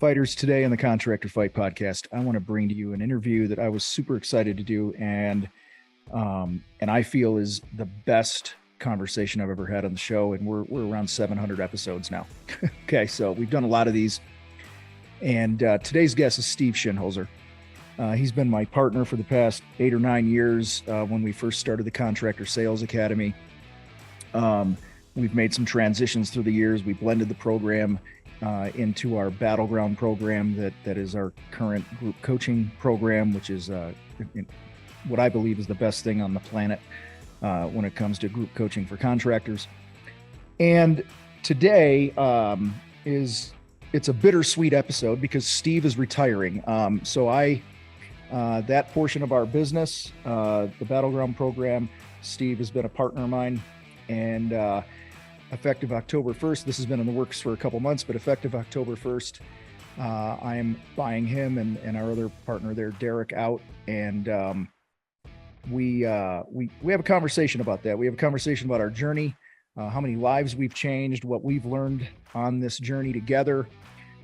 Fighters, today on the Contractor Fight podcast, I want to bring to you an interview that I was super excited to do, and I feel is the best conversation I've ever had on the show. And we're around 700 episodes now. Okay, so we've done a lot of these, and today's guest is Steve Shinholser. He's been my partner for the past 8 or 9 years when we first started the Contractor Sales Academy. We've made some transitions through the years. We blended the program into our Battleground program that is our current group coaching program, which is what I believe is the best thing on the planet when it comes to group coaching for contractors. And today it's a bittersweet episode because Steve is retiring. So that portion of our business, the Battleground program, Steve has been a partner of mine, and effective October 1st, this has been in the works for a couple months, but effective October 1st, I am buying him and our other partner there, Derek, out. And we have a conversation about that. We have a conversation about our journey, how many lives we've changed, what we've learned on this journey together,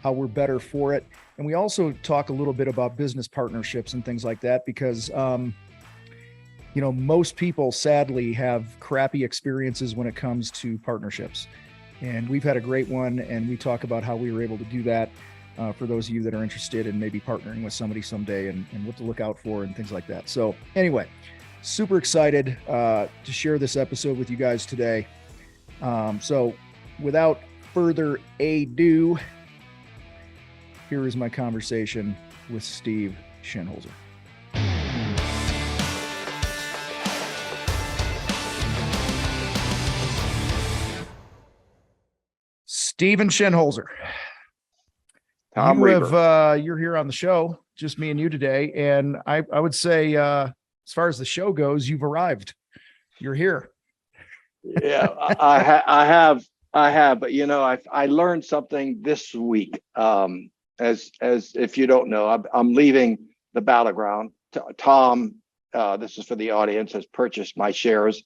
how we're better for it. And we also talk a little bit about business partnerships and things like that, because most people sadly have crappy experiences when it comes to partnerships. And we've had a great one, and we talk about how we were able to do that for those of you that are interested in maybe partnering with somebody someday and what to look out for and things like that. So anyway, super excited to share this episode with you guys today. So without further ado, here is my conversation with Steve Shinholser. Steven Shinholser. You're here on the show, just me and you today. And I would say, as far as the show goes, you've arrived. You're here. Yeah, I have, but I learned something this week. As if you don't know, I'm leaving the Battleground. Tom, this is for the audience, has purchased my shares.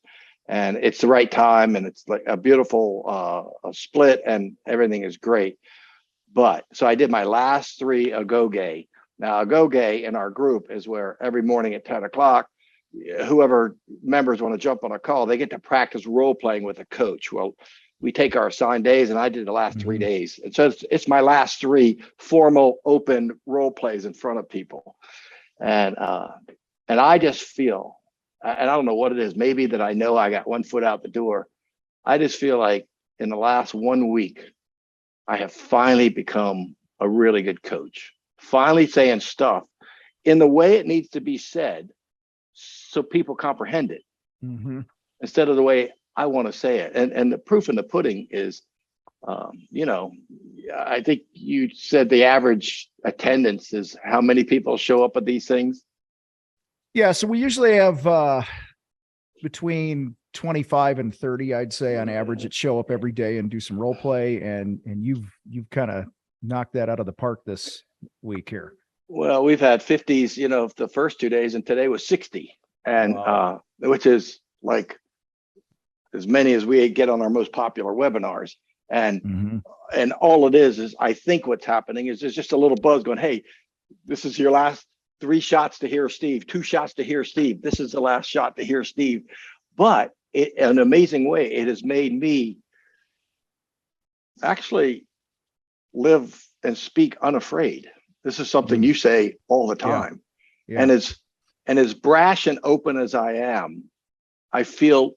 And it's the right time, and it's like a beautiful split, and everything is great. But so I did my last 3 Agoge. Now, Agoge in our group is where every morning at 10 o'clock, whoever members want to jump on a call, they get to practice role playing with a coach. Well, we take our assigned days, and I did the last 3 days. And so it's my last 3 formal open role plays in front of people. And I just feel, and I don't know what it is, maybe that I know I got one foot out the door. I just feel like in the last 1 week, I have finally become a really good coach, finally saying stuff in the way it needs to be said so people comprehend it instead of the way I want to say it. And the proof in the pudding is, I think you said the average attendance is how many people show up at these things. Yeah, so we usually have between 25 and 30, I'd say, on average, that show up every day and do some role play, and you've kind of knocked that out of the park this week here. Well, we've had 50s, the first 2 days, and today was 60, and wow. Which is like as many as we get on our most popular webinars. And and all it is I think what's happening is there's just a little buzz going, hey, this is your last 3 shots to hear Steve, 2 shots to hear Steve. This is the last shot to hear Steve. But in an amazing way, it has made me actually live and speak unafraid. This is something you say all the time. Yeah. And as brash and open as I am, I feel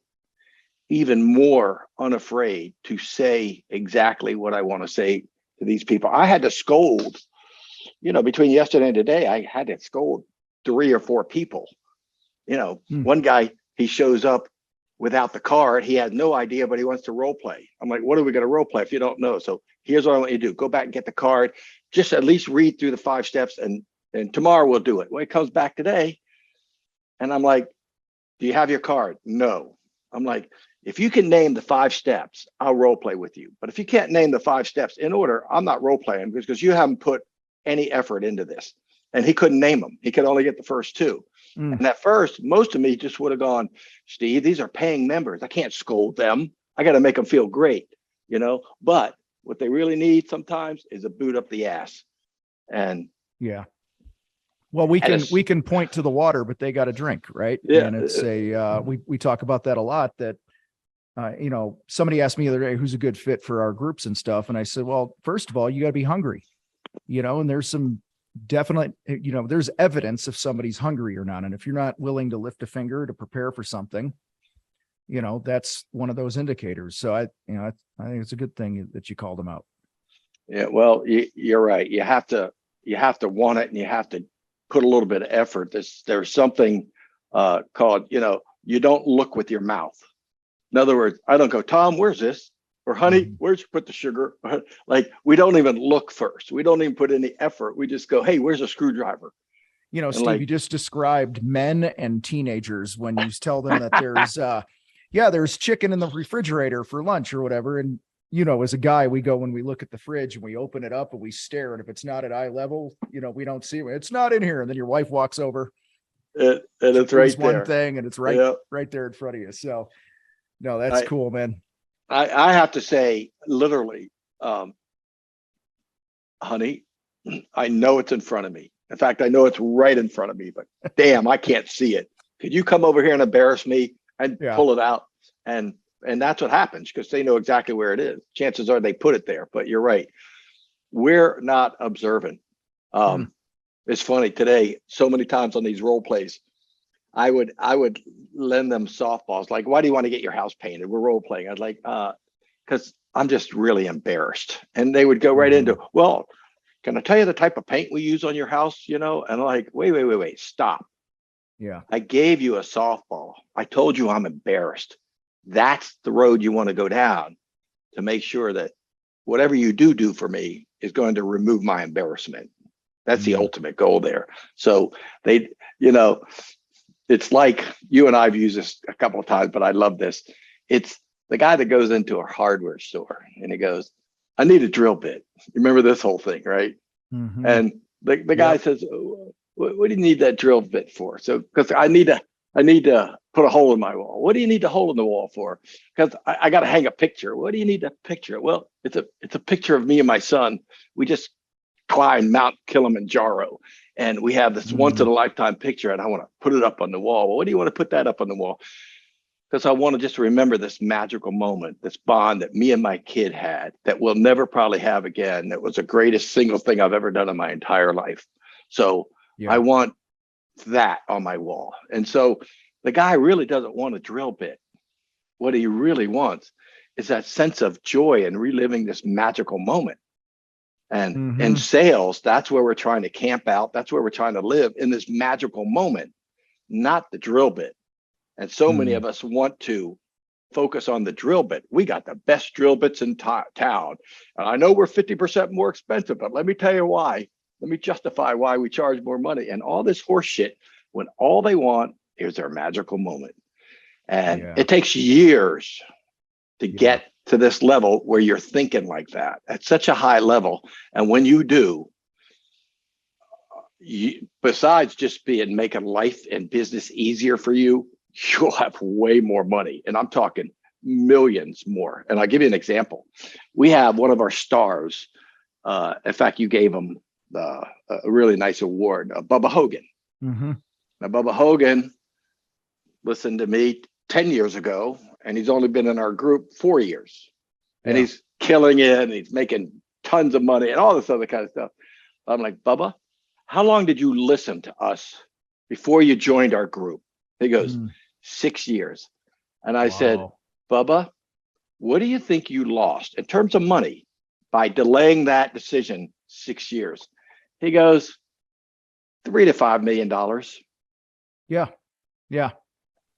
even more unafraid to say exactly what I want to say to these people. I had to scold. Between yesterday and today, I had to scold 3 or 4 people. One guy, he shows up without the card. He has no idea, but he wants to role play. I'm like, what are we going to role play if you don't know? So here's what I want you to do. Go back and get the card. Just at least read through the 5 steps, and tomorrow we'll do it. When it comes back today, and I'm like, do you have your card? No. I'm like, if you can name the 5 steps, I'll role play with you. But if you can't name the 5 steps in order, I'm not role playing because you haven't put any effort into this. And he couldn't name them. He could only get the first 2. And at first, most of me just would have gone, Steve, these are paying members. I can't scold them. I got to make them feel great, But what they really need sometimes is a boot up the ass. And yeah. Well, we can point to the water, but they got a drink, right? Yeah. And it's we talk about that a lot. That somebody asked me the other day who's a good fit for our groups and stuff, and I said, well, first of all, you got to be hungry, and there's some definite, there's evidence if somebody's hungry or not, and if you're not willing to lift a finger to prepare for something, that's one of those indicators. So I think it's a good thing that you called them out. Yeah. Well, you're right. You have to want it, and you have to put a little bit of effort. There's something called, you don't look with your mouth. In other words, I don't go, Tom, where's this? Or honey, where'd you put the sugar? Like, we don't even look first. We don't even put any effort. We just go, hey, where's a screwdriver? Steve, you just described men and teenagers when you tell them that there's chicken in the refrigerator for lunch or whatever. And, as a guy, we go, when we look at the fridge and we open it up and we stare, and if it's not at eye level, we don't see it. It's not in here. And then your wife walks over and it's right there. One thing, and it's right there in front of you. So no, that's cool, man. I have to say, literally, honey, I know it's in front of me. In fact, I know it's right in front of me, but damn, I can't see it. Could you come over here and embarrass me and pull it out? And that's what happens, because they know exactly where it is. Chances are they put it there, but you're right. We're not observant. It's funny today, so many times on these role plays, I would lend them softballs. Like, why do you want to get your house painted? We're role playing. I'd like, because I'm just really embarrassed. And they would go right into, well, can I tell you the type of paint we use on your house? And I'm like, wait, stop. Yeah. I gave you a softball. I told you I'm embarrassed. That's the road you want to go down to make sure that whatever you do for me is going to remove my embarrassment. That's the ultimate goal there. So they, it's like, you and I've used this a couple of times, but I love this. It's the guy that goes into a hardware store and he goes, I need a drill bit. You remember this whole thing, right? And the guy says, what do you need that drill bit for? So, because I need to put a hole in my wall. What do you need the hole in the wall for? Because I got to hang a picture. What do you need to picture? Well, it's a picture of me and my son. We just climbed Mount Kilimanjaro, and we have this once in a lifetime picture, and I want to put it up on the wall. Well, what do you want to put that up on the wall? Because I want to just remember this magical moment, this bond that me and my kid had that we'll never probably have again. That was the greatest single thing I've ever done in my entire life. So I want that on my wall. And so the guy really doesn't want a drill bit. What he really wants is that sense of joy and reliving this magical moment. And in sales, that's where we're trying to camp out. That's where we're trying to live, in this magical moment, not the drill bit. And so many of us want to focus on the drill bit. We got the best drill bits in town. And I know we're 50% more expensive, but let me tell you why. Let me justify why we charge more money and all this horse shit, when all they want is their magical moment. And it takes years to get to this level where you're thinking like that at such a high level. And when you do, besides just making life and business easier for you, you'll have way more money. And I'm talking millions more. And I'll give you an example. We have one of our stars. In fact, you gave him a really nice award, Bubba Hogan. Now, Bubba Hogan listened to me 10 years ago, and he's only been in our group 4 years. And he's killing it, and he's making tons of money and all this other kind of stuff. I'm like, Bubba, how long did you listen to us before you joined our group? He goes, 6 years. And I said, Bubba, what do you think you lost in terms of money by delaying that decision 6 years? He goes, $3 to $5 million. Yeah.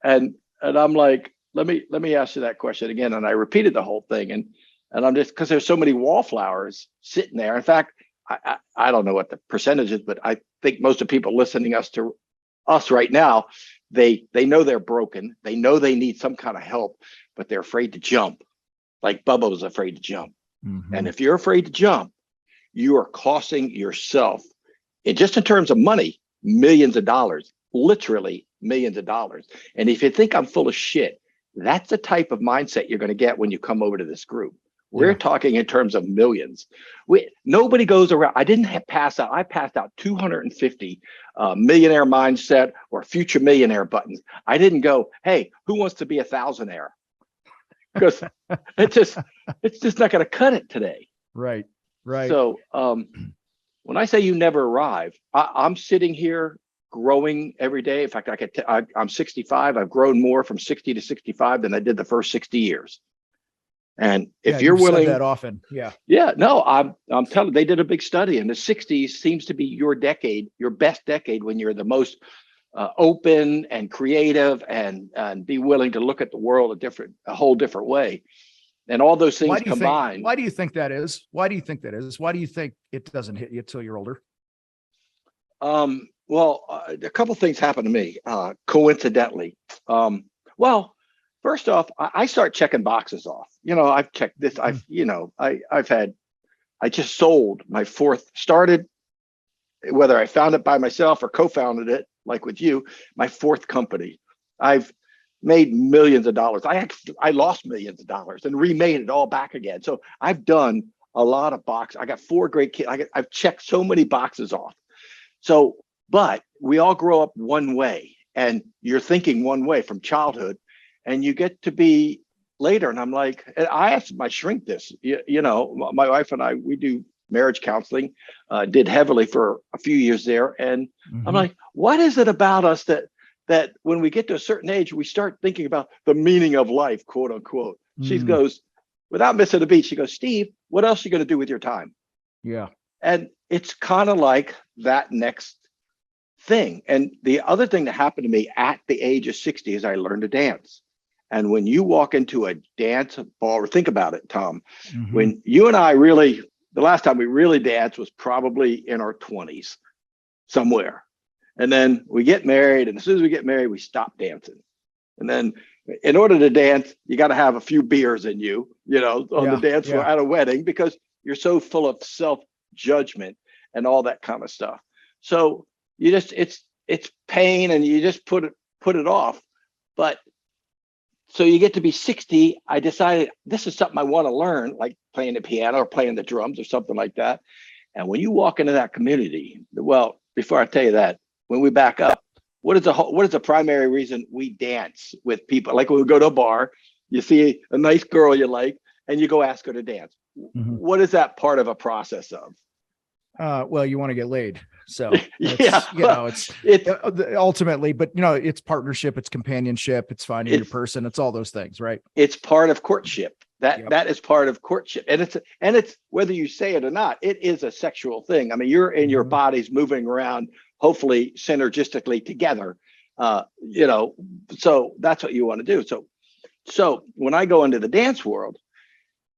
And I'm like, let me ask you that question again. And I repeated the whole thing. And I'm just, because there's so many wallflowers sitting there. In fact, I don't know what the percentage is, but I think most of the people listening to us right now, they know they're broken. They know they need some kind of help, but they're afraid to jump. Like Bubba was afraid to jump. And if you're afraid to jump, you are costing yourself, just in terms of money, millions of dollars, literally millions of dollars. And if you think I'm full of shit, that's the type of mindset you're going to get when you come over to this group. We're Yeah. talking in terms of millions. Nobody goes around. I didn't pass out. I passed out 250 millionaire mindset or future millionaire buttons. I didn't go, hey, who wants to be a thousandaire? Because it's just not going to cut it today. Right. Right. So when I say you never arrive, I'm sitting here growing every day. In fact, I'm 65. I've grown more from 60 to 65 than I did the first 60 years. And if you're willing, said that often. Yeah. Yeah, no, I'm telling. They did a big study, and the 60s seems to be your decade, your best decade, when you're the most open and creative, and be willing to look at the world a whole different way. And all those things combined. Why do you think that is? Why do you think that is? Why do you think it doesn't hit you till you're older? Well, a couple things happened to me coincidentally. Well, first off, I start checking boxes off. I've checked this. I just sold my started, whether I found it by myself or co-founded it, like with you, my fourth company. I've made millions of dollars. I lost millions of dollars and remade it all back again. So I've done a lot of boxes. I got 4 great kids. I've checked so many boxes off. So, but we all grow up one way, and you're thinking one way from childhood, and you get to be later. And I'm like, I asked my shrink this, my wife and I, we do marriage counseling, did heavily for a few years there. And I'm like, what is it about us that when we get to a certain age, we start thinking about the meaning of life, quote unquote. She goes, without missing a beat, she goes, Steve, what else are you going to do with your time? Yeah. And it's kind of like that next thing. And the other thing that happened to me at the age of 60 is I learned to dance. And when you walk into a dance ball, or think about it, Tom, when you and I the last time we really danced was probably in our 20s somewhere. And then we get married, and as soon as we get married, we stop dancing. And then in order to dance, you got to have a few beers in you, on the dance floor at a wedding, because you're so full of self-judgment and all that kind of stuff. So you just, it's pain, and you just put it off. But so you get to be 60, I decided this is something I want to learn, like playing the piano or playing the drums or something like that. And when you walk into that community, well, before I tell you that, when we back up, what is the primary reason we dance with people? Like when we go to a bar, you see a nice girl you like, and you go ask her to dance. What is that part of a process of? Well, you want to get laid. So it's ultimately, but it's partnership, it's companionship, it's finding your person, it's all those things, right? It's part of courtship. That is part of courtship. And it's whether you say it or not, it is a sexual thing. I mean, you're in your bodies moving around, hopefully synergistically together. So that's what you want to do. So when I go into the dance world,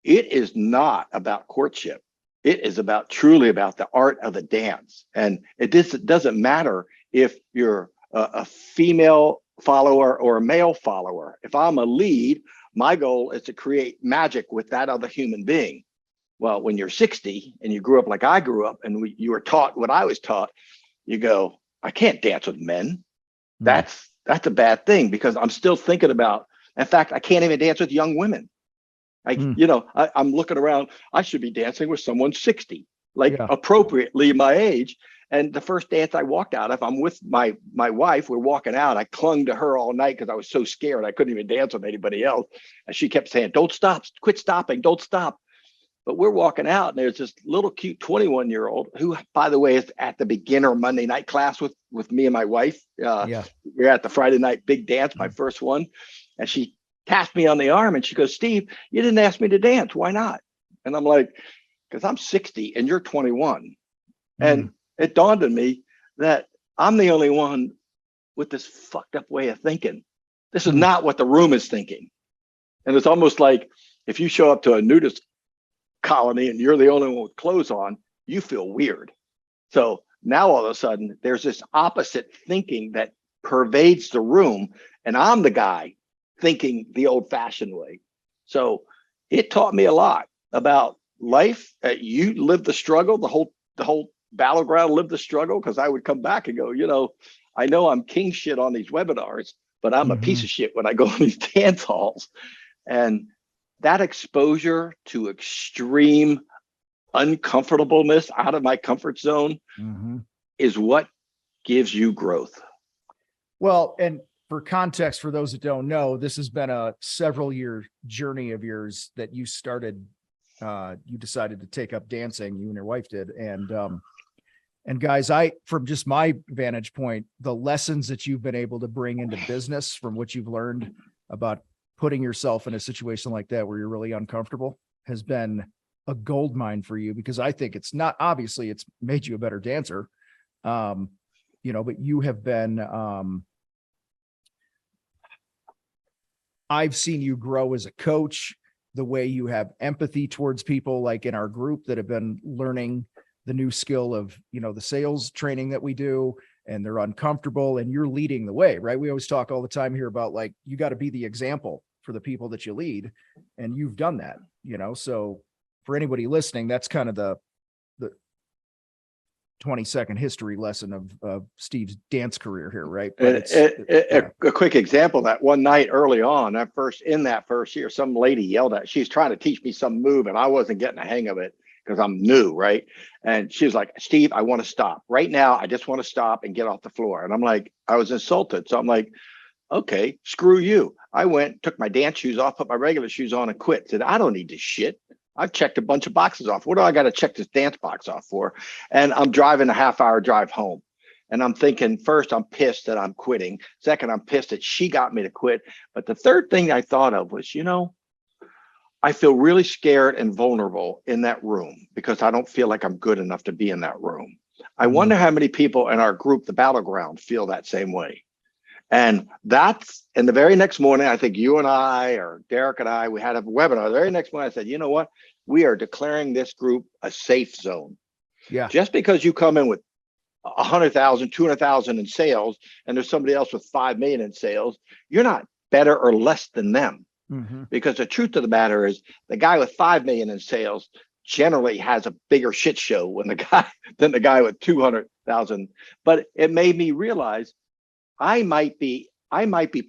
it is not about courtship. It is truly about the art of the dance. And it doesn't matter if you're a female follower or a male follower. If I'm a lead, my goal is to create magic with that other human being. Well, when you're 60 and you grew up like I grew up, and you were taught what I was taught, you go, I can't dance with men. That's a bad thing, because I'm still thinking about, in fact, I can't even dance with young women. I'm looking around, I should be dancing with someone 60, appropriately my age. And the first dance I walked out of, I'm with my wife, we're walking out. I clung to her all night because I was so scared. I couldn't even dance with anybody else. And she kept saying, don't stop, quit stopping, don't stop. But we're walking out, and there's this little cute 21-year-old who, by the way, is at the beginner Monday night class with me and my wife. We're at the Friday night big dance, my first one. And she tapped me on the arm, and she goes, Steve, you didn't ask me to dance. Why not? And I'm like, because I'm 60 and you're 21. And it dawned on me that I'm the only one with this fucked up way of thinking. This is not what the room is thinking. And it's almost like if you show up to a nudist colony and you're the only one with clothes on, you feel weird. So now all of a sudden there's this opposite thinking that pervades the room, and I'm the guy thinking the old-fashioned way. So it taught me a lot about life. You lived the struggle, the whole Battleground lived the struggle, because I would come back and go, I know I'm king shit on these webinars, but I'm a piece of shit when I go in these dance halls. And that exposure to extreme uncomfortableness out of my comfort zone is what gives you growth. Well, and for context, for those that don't know, this has been a several year journey of yours that you started. You decided to take up dancing, you and your wife did. And guys, from just my vantage point, the lessons that you've been able to bring into business from what you've learned about putting yourself in a situation like that where you're really uncomfortable has been a gold mine for you, because I think it's not, obviously it's made you a better dancer. But you have been, I've seen you grow as a coach, the way you have empathy towards people like in our group that have been learning the new skill of, the sales training that we do, and they're uncomfortable and you're leading the way, right? We always talk all the time here about like, you got to be the example for the people that you lead, and you've done that, so for anybody listening, that's kind of the 20-second history lesson of Steve's dance career here, right? But a quick example, that one night early on, that first year, some lady yelled at, she's trying to teach me some move and I wasn't getting a hang of it because I'm new, right? And she was like, Steve, I want to stop right now. I just want to stop and get off the floor. And I'm like, I was insulted. So I'm like, okay, screw you. I went, took my dance shoes off, put my regular shoes on and quit. Said, I don't need this shit. I've checked a bunch of boxes off. What do I got to check this dance box off for? And I'm driving a half-hour drive home. And I'm thinking, first, I'm pissed that I'm quitting. Second, I'm pissed that she got me to quit. But the third thing I thought of was, I feel really scared and vulnerable in that room because I don't feel like I'm good enough to be in that room. I wonder how many people in our group, the Battleground, feel that same way. And the very next morning, I think you and I, or Derek and I, we had a webinar. The very next morning, I said, you know what? We are declaring this group a safe zone. Yeah. Just because you come in with 100,000, 200,000 in sales, and there's somebody else with 5 million in sales, you're not better or less than them. Because the truth of the matter is the guy with 5 million in sales generally has a bigger shit show than the guy with 200,000. But it made me realize I might be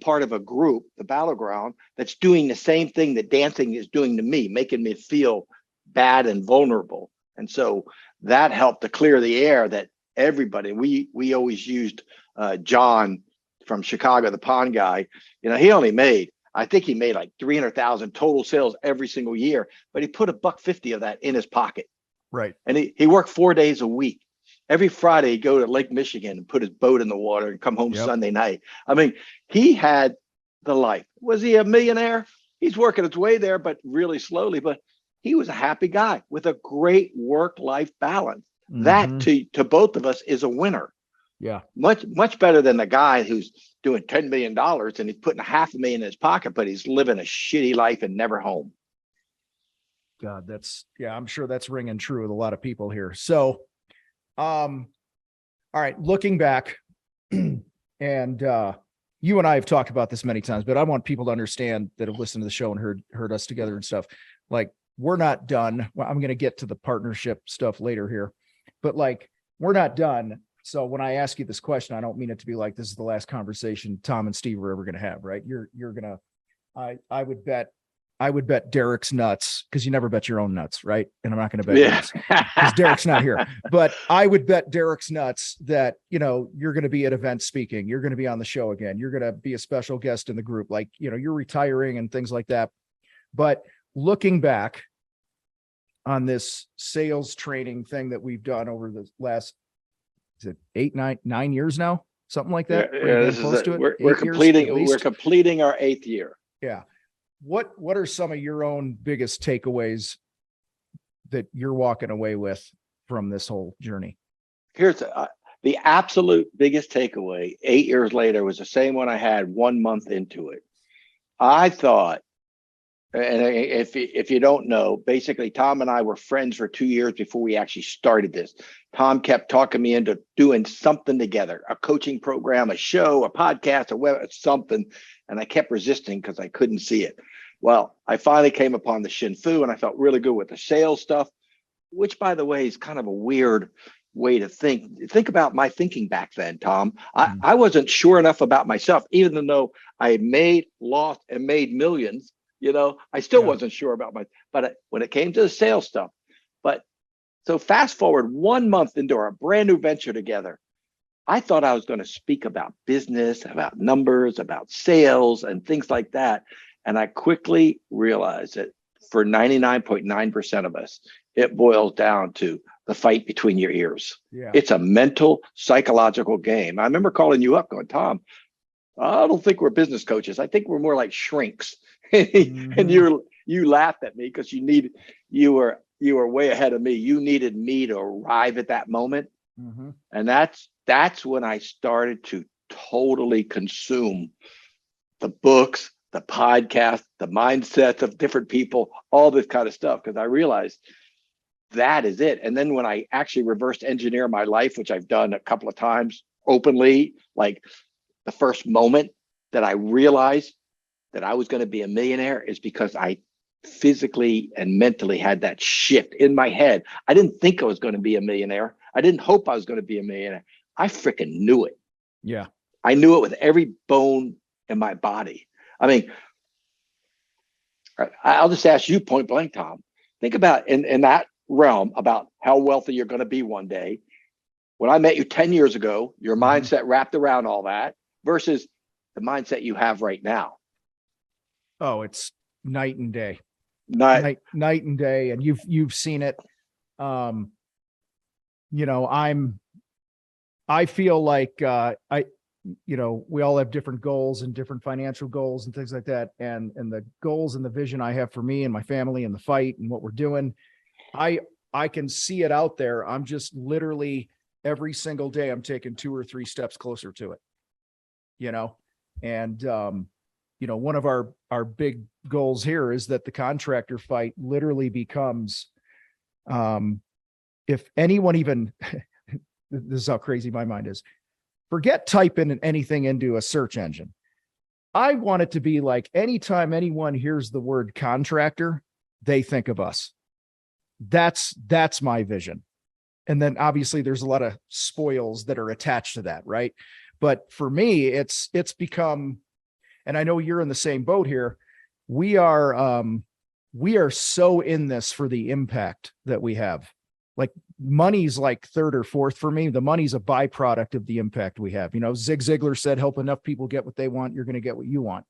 part of a group, the Battleground, that's doing the same thing that dancing is doing to me, making me feel bad and vulnerable. And so that helped to clear the air that everybody, we always used John from Chicago, the pond guy. I think he made like 300,000 total sales every single year, but he put $150 of that in his pocket. Right. And he worked 4 days a week. Every Friday, he'd go to Lake Michigan and put his boat in the water and come home Sunday night. I mean, he had the life. Was he a millionaire? He's working his way there, but really slowly. But he was a happy guy with a great work-life balance. That to both of us is a winner. Yeah. Much better than the guy who's doing $10 million and he's putting $500,000 in his pocket, but he's living a shitty life and never home. God, I'm sure that's ringing true with a lot of people here. So, all right, looking back, and you and I have talked about this many times, but I want people to understand that have listened to the show and heard us together and stuff. Like, we're not done. Well, I'm going to get to the partnership stuff later here, but like, we're not done. So when I ask you this question, I don't mean it to be like, this is the last conversation Tom and Steve are ever going to have, right? You're going to, I would bet Derek's nuts, because you never bet your own nuts, right? And I'm not going to bet yours because Derek's not here. But I would bet Derek's nuts that, you're going to be at events speaking. You're going to be on the show again. You're going to be a special guest in the group. Like, you're retiring and things like that. But looking back on this sales training thing that we've done over the last, is it 9 years now? Something like that? We're completing our 8th year. Yeah. What are some of your own biggest takeaways that you're walking away with from this whole journey? Here's the absolute biggest takeaway 8 years later was the same one I had 1 month into it. I thought, and if you don't know, basically Tom and I were friends for 2 years before we actually started this. Tom kept talking me into doing something together, a coaching program, a show, a podcast, a web, something. And I kept resisting because I couldn't see it. Well, I finally came upon the Shin Fu and I felt really good with the sales stuff, which, by the way, is kind of a weird way to think. Think about my thinking back then, Tom. I wasn't sure enough about myself, even though I lost and made millions. I still Yeah. wasn't sure about but when it came to the sales stuff, but so fast forward 1 month into our brand new venture together, I thought I was going to speak about business, about numbers, about sales and things like that. And I quickly realized that for 99.9% of us, it boils down to the fight between your ears. Yeah. It's a mental, psychological game. I remember calling you up going, Tom, I don't think we're business coaches. I think we're more like shrinks. And you laughed at me because you were way ahead of me. You needed me to arrive at that moment. And that's when I started to totally consume the books, the podcast, the mindsets of different people, all this kind of stuff, because I realized that is it. And then when I actually reversed engineer my life, which I've done a couple of times openly, like the first moment that I realized that I was going to be a millionaire is because I physically and mentally had that shift in my head. I didn't think I was going to be a millionaire. I didn't hope I was going to be a millionaire. I freaking knew it. Yeah. I knew it with every bone in my body. I mean, I'll just ask you point blank, Tom. Think about in that realm about how wealthy you're going to be one day. When I met you 10 years ago, your mindset wrapped around all that versus the mindset you have right now. Oh, it's night and day. Night and day. And you've seen it. I feel like we all have different goals and different financial goals and things like that. And the goals and the vision I have for me and my family and the fight and what we're doing, I can see it out there. I'm just literally every single day, I'm taking 2 or 3 steps closer to it, and, one of our big goals here is that the contractor fight literally becomes, if anyone even, this is how crazy my mind is, forget typing anything into a search engine. I want it to be like anytime anyone hears the word contractor, they think of us. That's my vision. And then obviously there's a lot of spoils that are attached to that. Right. But for me, it's become, and I know you're in the same boat here. We are so in this for the impact that we have. Like money's like 3rd or 4th for me. The money's a byproduct of the impact we have. Zig Ziglar said, help enough people get what they want, you're going to get what you want.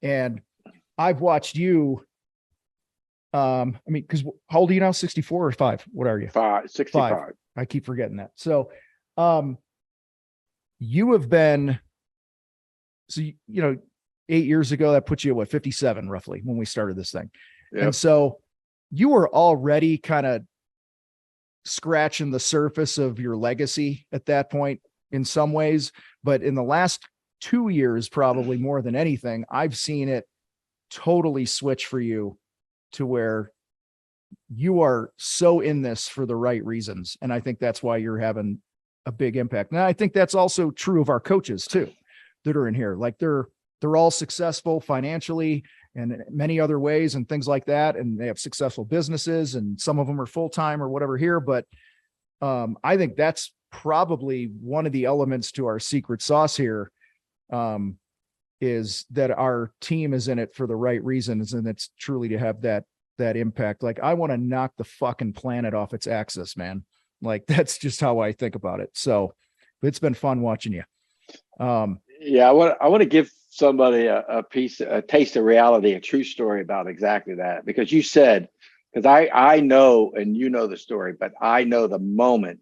And I've watched you, because how old are you now? 64 or 5? What are you? 65. 5. I keep forgetting that. So, you have been, 8 years ago, that puts you at 57 roughly when we started this thing. Yep. And so you were already kind of scratching the surface of your legacy at that point in some ways. But in the last 2 years, probably more than anything, I've seen it totally switch for you to where you are so in this for the right reasons. And I think that's why you're having a big impact. And I think that's also true of our coaches too, that are in here. Like they're all successful financially and in many other ways and things like that. And they have successful businesses and some of them are full-time or whatever here. But I think that's probably one of the elements to our secret sauce here, is that our team is in it for the right reasons. And it's truly to have that impact. Like I want to knock the fucking planet off its axis, man. Like that's just how I think about it. So it's been fun watching you. Yeah, I want to give somebody a taste of reality, a true story about exactly that. Because you said, because I know, and you know the story, but I know the moment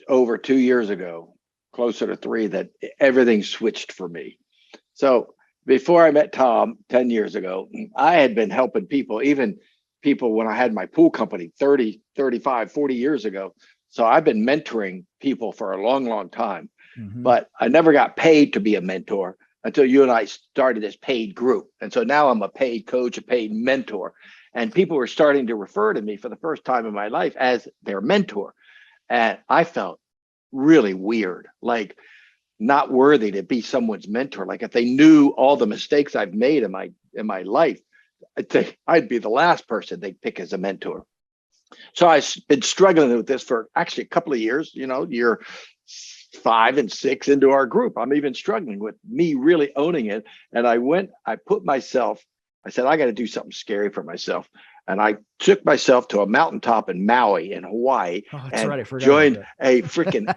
over 2 years ago, closer to 3, that everything switched for me. So before I met Tom 10 years ago, I had been helping people, even people when I had my pool company 30, 35, 40 years ago. So I've been mentoring people for a long, long time. But I never got paid to be a mentor until you and I started this paid group. And so now I'm a paid coach, a paid mentor. And people were starting to refer to me for the first time in my life as their mentor. And I felt really weird, like not worthy to be someone's mentor. Like if they knew all the mistakes I've made in my life, I'd be the last person they'd pick as a mentor. So I've been struggling with this for actually a couple of years. You're 5 and 6 into our group. I'm even struggling with me really owning it. And I I said, I got to do something scary for myself. And I took myself to a mountaintop in Maui in Hawaii and joined a freaking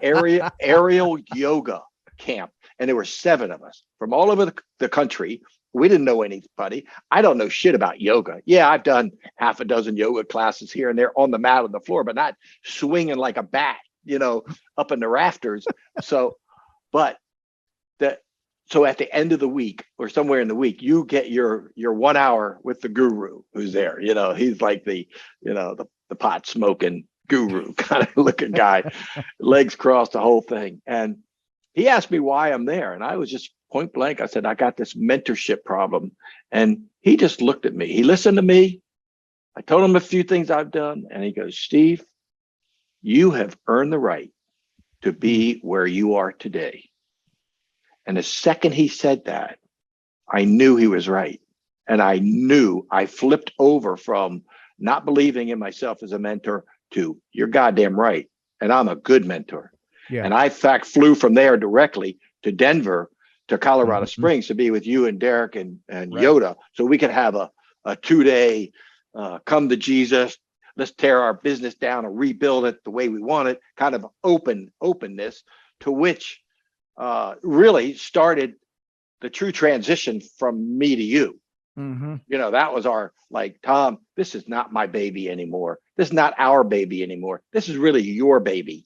aerial yoga camp. And there were 7 of us from all over the country. We didn't know anybody. I don't know shit about yoga. Yeah, I've done half a dozen yoga classes here and there on the mat on the floor, but not swinging like a bat, up in the rafters. So, but so at the end of the week or somewhere in the week, you get your 1 hour with the guru who's there. He's like the pot smoking guru kind of looking guy, legs crossed, the whole thing. And he asked me why I'm there. And I was just point blank. I said, I got this mentorship problem. And he just looked at me. He listened to me. I told him a few things I've done. And he goes, Steve, you have earned the right to be where you are today. And the second he said that, I knew he was right. And I knew I flipped over from not believing in myself as a mentor to you're goddamn right. And I'm a good mentor. Yeah. And I, in fact, flew from there directly to Denver, to Colorado Springs to be with you and Derek and right. Yoda. So we could have a 2-day come to Jesus. Let's tear our business down and rebuild it the way we want it. Kind of openness to which really started the true transition from me to you. That was our Tom, this is not my baby anymore. This is not our baby anymore. This is really your baby.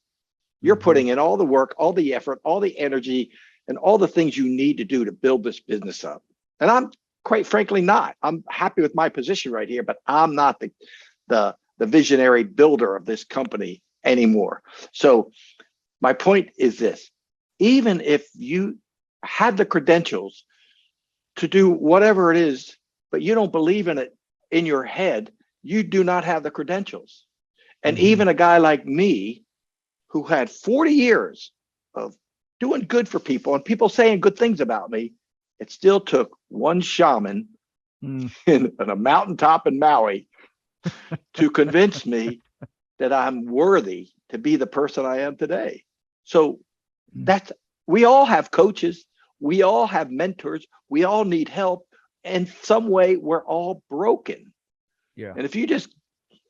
You're putting in all the work, all the effort, all the energy, and all the things you need to do to build this business up. And I'm quite frankly not. I'm happy with my position right here, but I'm not the visionary builder of this company anymore. So my point is this: even if you had the credentials to do whatever it is, but you don't believe in it in your head, you do not have the credentials. And even a guy like me, who had 40 years of doing good for people and people saying good things about me, it still took one shaman in a mountaintop in Maui to convince me that I'm worthy to be the person I am today. So we all have coaches, we all have mentors, we all need help. In some way, we're all broken. Yeah. And if you just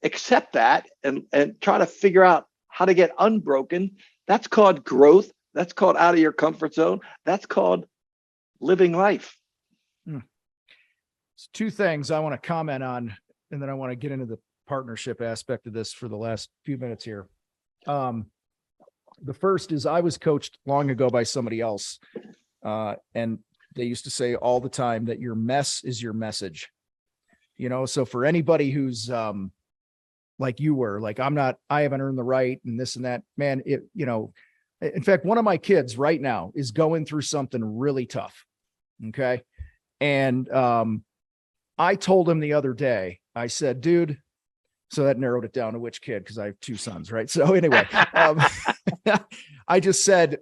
accept that and try to figure out how to get unbroken, that's called growth. That's called out of your comfort zone. That's called living life. So 2 things I want to comment on, and then I want to get into the partnership aspect of this for the last few minutes here. The first is I was coached long ago by somebody else. And they used to say all the time that your mess is your message. So for anybody who's like you were, like, I haven't earned the right and this and that, man, in fact, one of my kids right now is going through something really tough. Okay. And I told him the other day, I said, dude, so that narrowed it down to which kid, because I have 2 sons, right? So anyway, I just said,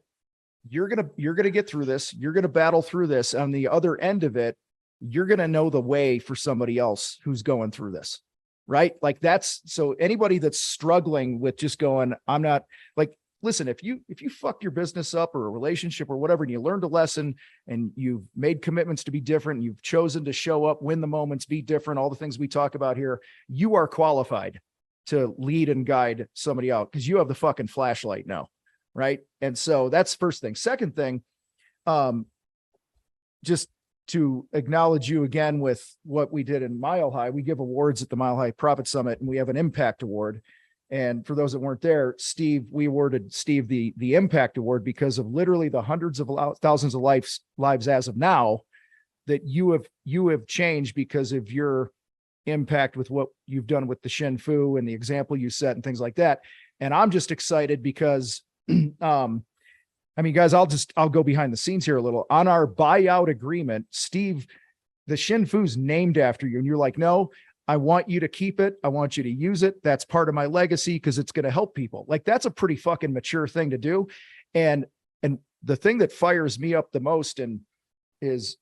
you're gonna get through this. You're gonna battle through this. On the other end of it, you're gonna know the way for somebody else who's going through this, right? Like so anybody that's struggling with just going, I'm not, like, listen, if you fuck your business up or a relationship or whatever, and you learned a lesson and you've made commitments to be different, and you've chosen to show up, win the moments, be different, all the things we talk about here, you are qualified to lead and guide somebody out because you have the fucking flashlight now. Right. And so that's first thing. Second thing, just to acknowledge you again with what we did in Mile High. We give awards at the Mile High Profit Summit, and we have an impact award. And for those that weren't there, we awarded Steve the impact award because of literally the hundreds of thousands of lives as of now that you have changed because of your impact with what you've done with the Shin Fu and the example you set and things like that. And I'm just excited because I mean, guys, I'll go behind the scenes here a little. On our buyout agreement, Steve, the Shin Fu's named after you. And you're like, no, I want you to keep it. I want you to use it. That's part of my legacy because it's going to help people. Like, that's a pretty fucking mature thing to do. And the thing that fires me up the most is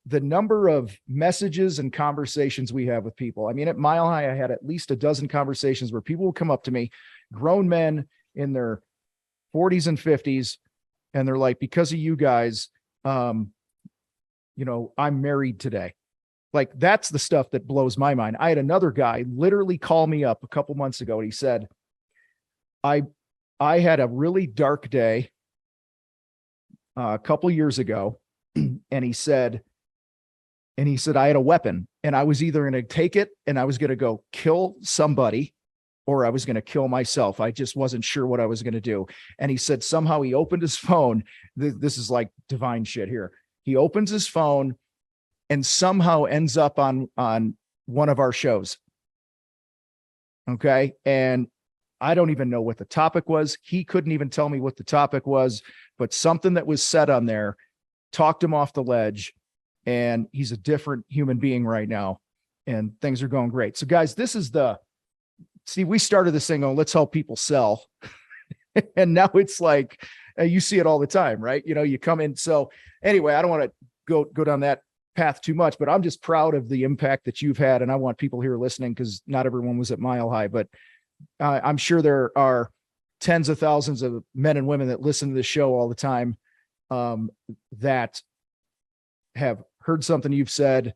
the number of messages and conversations we have with people. I mean, at Mile High, I had at least a dozen conversations where people will come up to me, grown men in their 40s and 50s, and they're like, because of you guys, I'm married today. Like, that's the stuff that blows my mind. I had another guy literally call me up a couple months ago, and he said, I had a really dark day a couple years ago. And he said, I had a weapon, and I was either going to take it and I was going to go kill somebody, or I was going to kill myself. I just wasn't sure what I was going to do. And he said, somehow he opened his phone. This is like divine shit here. He opens his phone and somehow ends up on one of our shows. Okay. And I don't even know what the topic was. He couldn't even tell me what the topic was, but something that was said on there talked him off the ledge, and he's a different human being right now, and things are going great. So guys, this is Steve, we started this thing on, let's help people sell. And now it's like, you see it all the time, right? You know, you come in. So anyway, I don't want to go down that path too much, but I'm just proud of the impact that you've had. And I want people here listening, because not everyone was at Mile High, but I'm sure there are tens of thousands of men and women that listen to this show all the time, that have heard something you've said,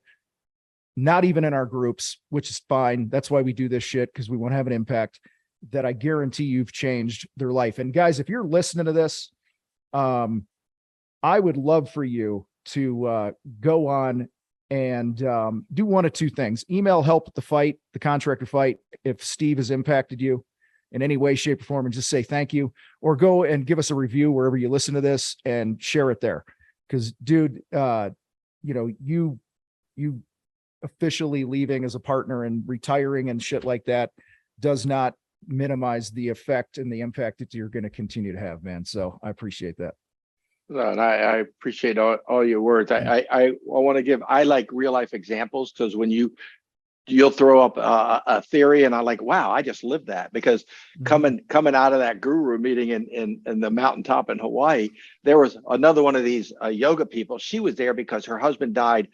not even in our groups, which is fine. That's why we do this shit, because we want to have an impact, that I guarantee you've changed their life. And guys, if you're listening to this, I would love for you to go on and do one of two things. Email help at the contractor fight, if Steve has impacted you in any way, shape, or form, and just say thank you, or go and give us a review wherever you listen to this and share it there. Because dude, you know, you officially leaving as a partner and retiring and shit like that does not minimize the effect and the impact that you're going to continue to have, man. So I appreciate that. And I appreciate all your words. I want to give, I like real life examples, because when you'll throw up a theory and I'm like, wow, I just lived that. Because coming out of that guru meeting in the mountaintop in Hawaii, there was another one of these yoga people. She was there because her husband died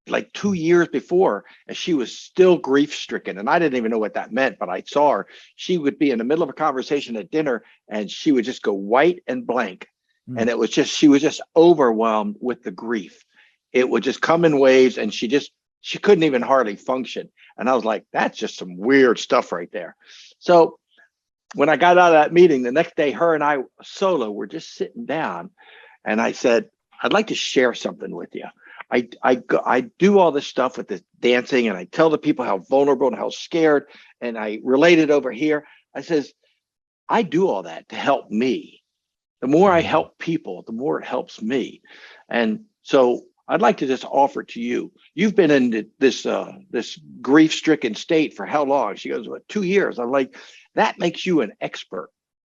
like 2 years before, and she was still grief stricken. And I didn't even know what that meant, but I saw her. She would be in the middle of a conversation at dinner, and she would just go white and blank. And it was just, she was just overwhelmed with the grief. It would just come in waves, and she couldn't even hardly function. And I was like, that's just some weird stuff right there. So when I got out of that meeting, the next day, her and I solo were just sitting down, and I said, I'd like to share something with you. I do all this stuff with the dancing, and I tell the people how vulnerable and how scared, and I relate it over here. I says, I do all that to help me. The more I help people, the more it helps me. And so I'd like to just offer to you, you've been in this grief-stricken state for how long? She goes, what, 2 years? I'm like, that makes you an expert.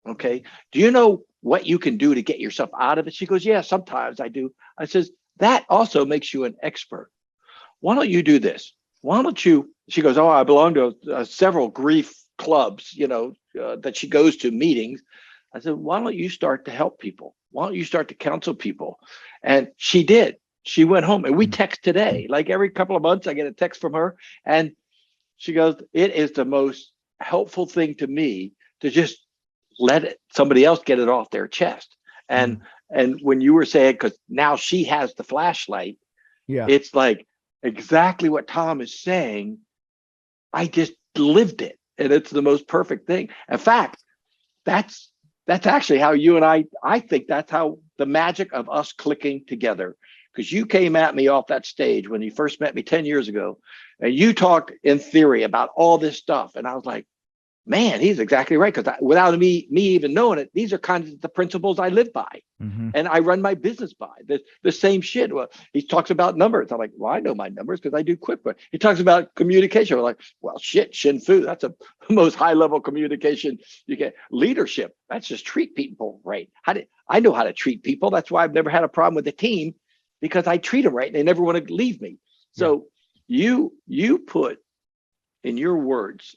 Okay. Do you know what you can do to get yourself out of it? She goes, yeah, sometimes I do. I says, that also makes you an expert. Why don't you do this? Why don't you, she goes, oh, I belong to several grief clubs, you know, that she goes to meetings. I said, why don't you start to help people? Why don't you start to counsel people? And she did. She went home, and we text today. Like every couple of months, I get a text from her, and she goes, it is the most helpful thing to me to just let somebody else get it off their chest. And when you were saying, because now she has the flashlight, yeah, it's like exactly what Tom is saying. I just lived it, and it's the most perfect thing. In fact, that's actually how you and I think that's how the magic of us clicking together. Because you came at me off that stage when you first met me 10 years ago, and you talked in theory about all this stuff. And I was like, man, he's exactly right. Because without me even knowing it, these are kind of the principles I live by. And I run my business by. The same shit. Well, he talks about numbers. I'm like, well, I know my numbers because I do QuickBooks. He talks about communication. I'm like, well, shit, Shin Fu, that's the most high level communication you get. Leadership, that's just treat people right. I know how to treat people. That's why I've never had a problem with the team, because I treat them right and they never want to leave me. So you put in your words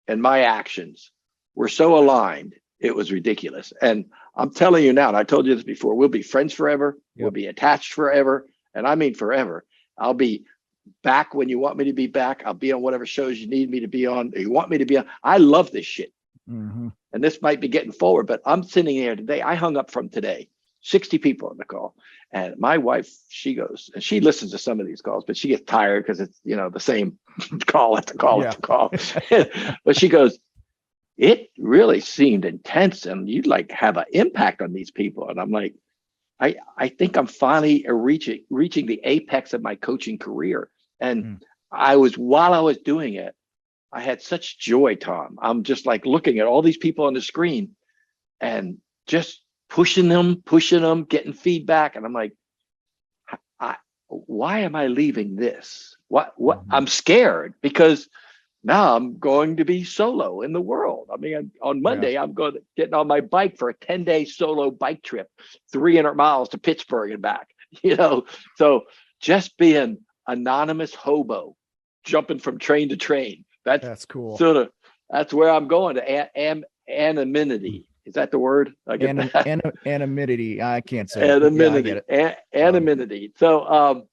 and my actions were so aligned, it was ridiculous. And I'm telling you now, and I told you this before, we'll be friends forever. We'll be attached forever. And I mean forever. I'll be back when you want me to be back. I'll be on whatever shows you need me to be on, or you want me to be on. I love this shit. And this might be getting forward, but I'm sitting here today. I hung up from today 60 people on the call. And my wife, she goes, and she listens to some of these calls, but she gets tired because it's, the same call at the call at the call. But she goes, it really seemed intense and you'd like have an impact on these people. And I'm like, I think I'm finally reaching the apex of my coaching career. And while I was doing it, I had such joy, Tom. I'm just like looking at all these people on the screen and just pushing them, getting feedback. And I'm like, why am I leaving this? What I'm scared because now I'm going to be solo in the world. I mean, on Monday, I'm getting on my bike for a 10-day solo bike trip, 300 miles to Pittsburgh and back, so just being anonymous hobo, jumping from train to train. That's cool. That's where I'm going to anonymity. Is that the word? I get that. Anonymity. I can't say anonymity. Anonymity. So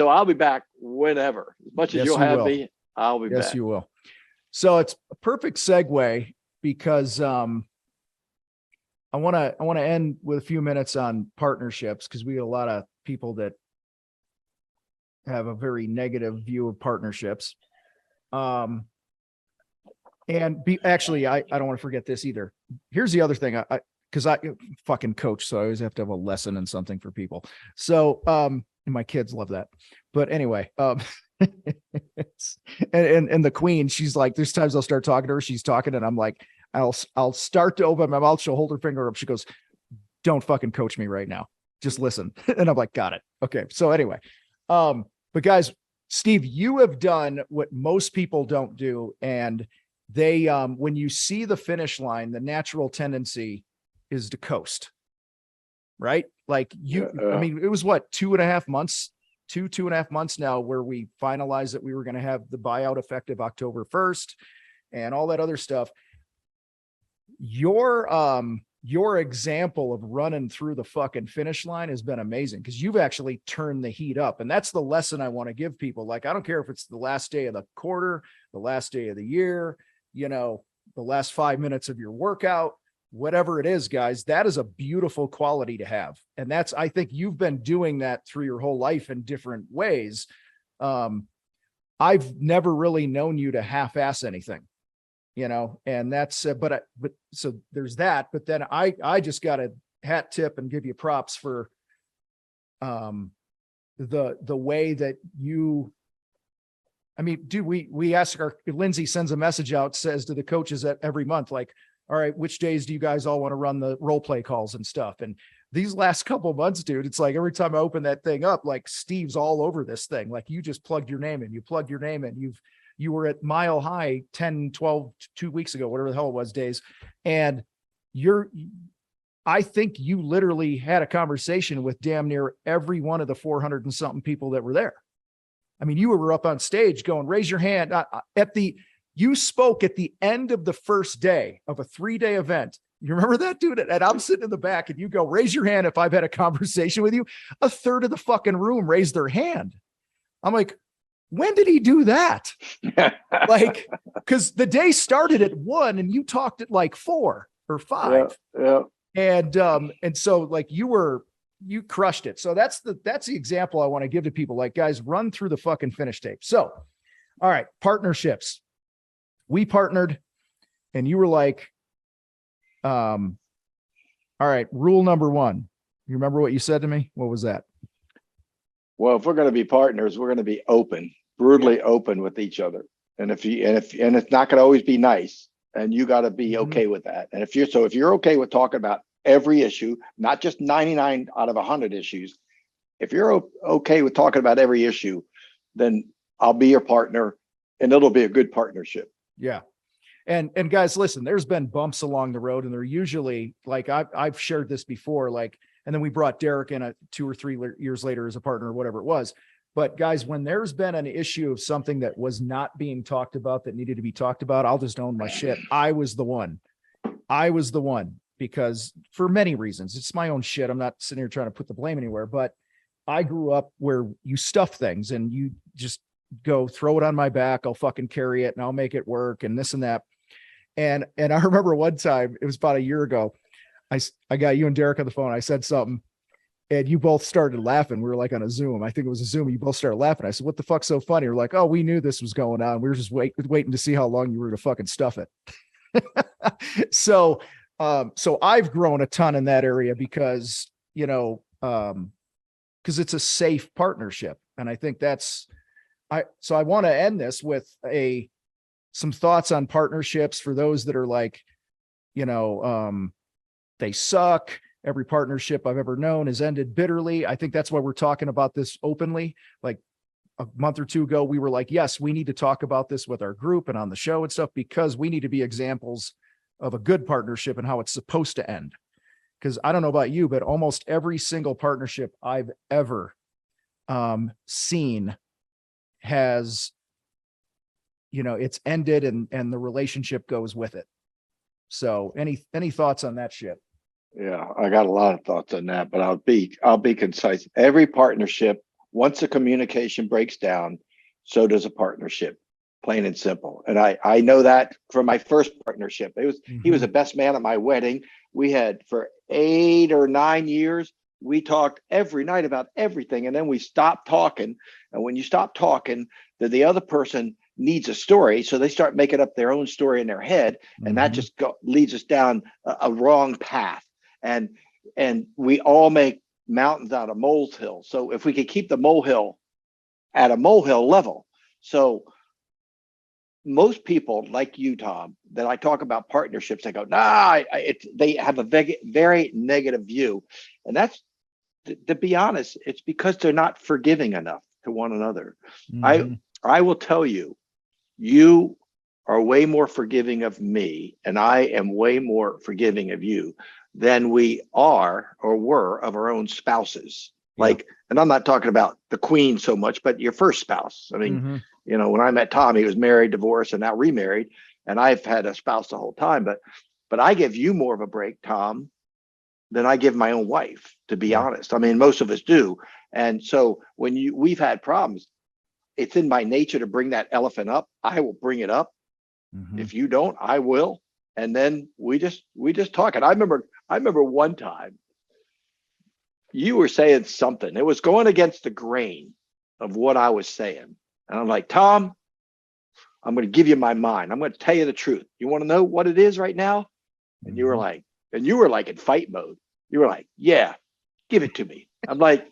I'll be back whenever. As much as you'll have me, I'll be back. Yes, you will. So it's a perfect segue because I want to end with a few minutes on partnerships because we have a lot of people that have a very negative view of partnerships. Actually, I don't want to forget this either. Here's the other thing. Because I fucking coach, so I always have to have a lesson in something for people. So, and my kids love that. But anyway, and the queen, she's like, there's times I'll start talking to her. She's talking, and I'm like, I'll start to open my mouth. She'll hold her finger up. She goes, "Don't fucking coach me right now. Just listen." And I'm like, got it. Okay. So anyway, but guys, Steve, you have done what most people don't do, and they when you see the finish line, the natural tendency is to coast, right? Like I mean, it was what, 2.5 months now where we finalized that we were going to have the buyout effective October 1st and all that other stuff. Your example of running through the fucking finish line has been amazing because you've actually turned the heat up. And that's the lesson I want to give people. Like, I don't care if it's the last day of the quarter, the last day of the year, the last 5 minutes of your workout, whatever it is, guys, that is a beautiful quality to have. And I think you've been doing that through your whole life in different ways. I've never really known you to half-ass anything, and that's, but so there's that, but then I just got a hat tip and give you props for, the way that you, I mean, dude, we ask Lindsay sends a message out, says to the coaches every month, like, all right, which days do you guys all want to run the role play calls and stuff? And these last couple of months, dude, it's like every time I open that thing up, like Steve's all over this thing. Like you just plugged your name in, you were at Mile High 10, 12, 2 weeks ago, whatever the hell it was, days. And I think you literally had a conversation with damn near every one of the 400 and something people that were there. I mean, you were up on stage going, raise your hand you spoke at the end of the first day of a 3-day event. You remember that, dude? And I'm sitting in the back and you go, raise your hand if I've had a conversation with you. A third of the fucking room raised their hand. I'm like, when did he do that? Like, because the day started at 1 and you talked at like 4 or 5. Yeah. And so like you crushed it. So that's the example I want to give to people. Like, guys, run through the fucking finish tape. So, all right, partnerships. We partnered and you were like, all right, rule number 1. You remember what you said to me? What was that? Well, if we're going to be partners, we're going to be open, brutally open with each other. And if it's not going to always be nice, and you got to be okay with that. And if you're okay with talking about every issue, not just 99 out of 100 issues, if you're okay with talking about every issue, then I'll be your partner and it'll be a good partnership. Yeah. And guys, listen, there's been bumps along the road and they're usually like, I've shared this before, like, and then we brought Derek in 2 or 3 years later as a partner or whatever it was. But guys, when there's been an issue of something that was not being talked about that needed to be talked about, I'll just own my shit. I was the one because for many reasons, it's my own shit. I'm not sitting here trying to put the blame anywhere, but I grew up where you stuff things and you just go throw it on my back. I'll fucking carry it and I'll make it work and this and that. And I remember one time, it was about a year ago, I got you and Derek on the phone. I said something and you both started laughing. We were like on a Zoom. I think it was a Zoom. You both started laughing. I said, what the fuck's so funny? We're like, oh, we knew this was going on. We were just waiting to see how long you were to fucking stuff it. So I've grown a ton in that area because, because it's a safe partnership. And I think so I want to end this with some thoughts on partnerships for those that are like, they suck. Every partnership I've ever known has ended bitterly. I think that's why we're talking about this openly. Like a month or two ago, we were like, yes, we need to talk about this with our group and on the show and stuff, because we need to be examples of a good partnership and how it's supposed to end. Because I don't know about you, but almost every single partnership I've ever seen has, it's ended and the relationship goes with it. So any thoughts on that shit? Yeah, I got a lot of thoughts on that, but I'll be concise. Every partnership, once the communication breaks down, so does a partnership, plain and simple. And I know that from my first partnership. He was the best man at my wedding. We had for 8 or 9 years, we talked every night about everything, and then we stopped talking. And when you stop talking, then the other person needs a story, so they start making up their own story in their head, and that just leads us down a wrong path. And we all make mountains out of molehills. So if we could keep the molehill at a molehill level. So most people like you, Tom, that I talk about partnerships, they go, nah, they have a very negative view. And that's, to be honest, it's because they're not forgiving enough to one another. I will tell you, you are way more forgiving of me, and I am way more forgiving of you than we are or were of our own spouses. Like, and I'm not talking about the queen so much, but your first spouse. I mean, when I met Tom, he was married, divorced, and now remarried. And I've had a spouse the whole time, but I give you more of a break, Tom, than I give my own wife, to be honest. I mean, most of us do. And so when we've had problems, it's in my nature to bring that elephant up. I will bring it up. If you don't, I will. And then we just talk. And I remember one time you were saying something. It was going against the grain of what I was saying. And I'm like, Tom, I'm going to give you my mind. I'm going to tell you the truth. You want to know what it is right now? And you were like in fight mode. You were like, yeah, give it to me. I'm like,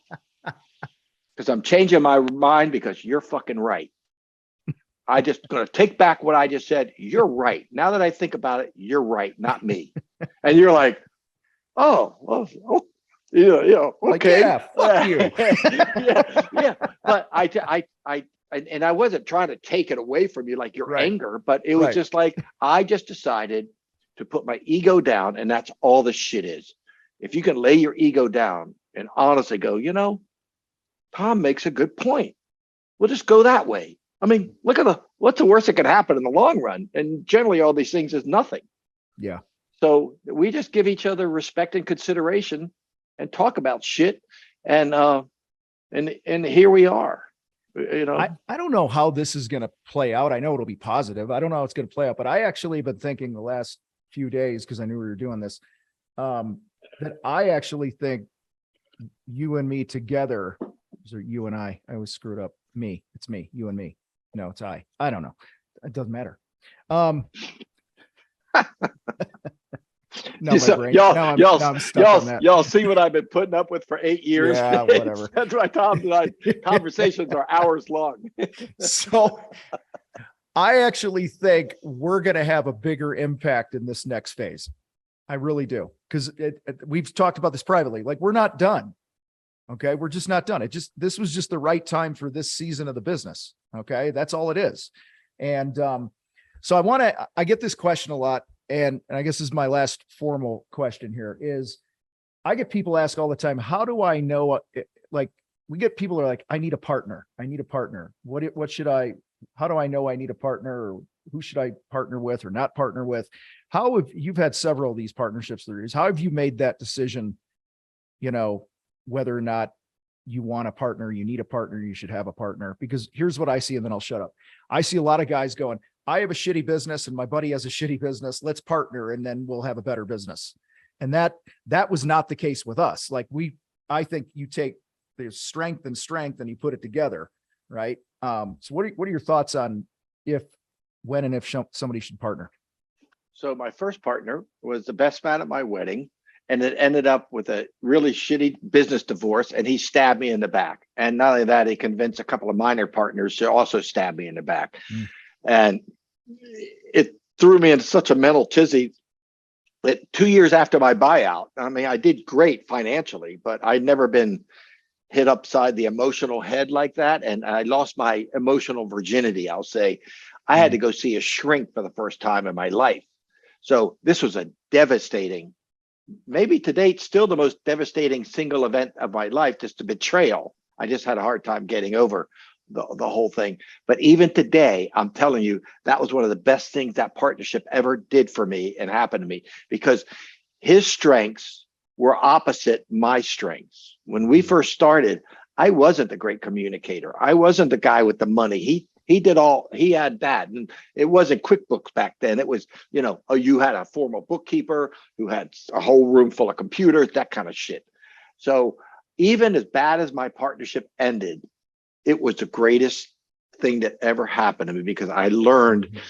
because I'm changing my mind because you're fucking right. I just going to take back what I just said. You're right. Now that I think about it, you're right, not me. And you're like, oh, well, okay. Like, yeah, fuck you. yeah. But I wasn't trying to take it away from you, like your anger, but it was just like, I just decided to put my ego down, and that's all the shit is. If you can lay your ego down and honestly go, Tom makes a good point. We'll just go that way. I mean, look at what's the worst that could happen in the long run? And generally all these things is nothing. Yeah. So we just give each other respect and consideration and talk about shit. And here we are, I don't know how this is going to play out. I know it'll be positive. I don't know how it's going to play out, but I actually been thinking the last few days, because I knew we were doing this, that I actually think you and me together, or you and I always screwed up. It's me, you and me. No, it's I don't know. It doesn't matter. No, y'all see what I've been putting up with for 8 years. Yeah, whatever. That's why Tom and I conversations are hours long. So I actually think we're going to have a bigger impact in this next phase. I really do. Because we've talked about this privately. Like, we're not done. Okay. We're just not done. This was just the right time for this season of the business. Okay. That's all it is. And so I get this question a lot. And I guess this is my last formal question here is, I get people ask all the time, how do I know, like, we get people who are like, I need a partner. How do I know I need a partner, or who should I partner with or not partner with? You've had several of these partnerships through years. How have you made that decision? Whether or not you want a partner, you need a partner, you should have a partner, because here's what I see. And then I'll shut up. I see a lot of guys going, I have a shitty business and my buddy has a shitty business. Let's partner and then we'll have a better business. And that was not the case with us. Like I think you take there's strength and you put it together. Right. So what are your thoughts on when and if somebody should partner? So my first partner was the best man at my wedding, and it ended up with a really shitty business divorce, and he stabbed me in the back. And not only that, he convinced a couple of minor partners to also stab me in the back. Mm. And it threw me into such a mental tizzy that 2 years after my buyout, I mean, I did great financially, but I'd never been hit upside the emotional head like that. And I lost my emotional virginity, I'll say. I had to go see a shrink for the first time in my life. So this was a devastating, maybe to date, still the most devastating single event of my life, just a betrayal. I just had a hard time getting over the whole thing. But even today, I'm telling you, that was one of the best things that partnership ever did for me and happened to me, because his strengths were opposite my strengths. When we first started, I wasn't the great communicator. I wasn't the guy with the money. He did all, he had that. And it wasn't QuickBooks back then. It was, you had a formal bookkeeper who had a whole room full of computers, that kind of shit. So even as bad as my partnership ended, it was the greatest thing that ever happened to me, because I learned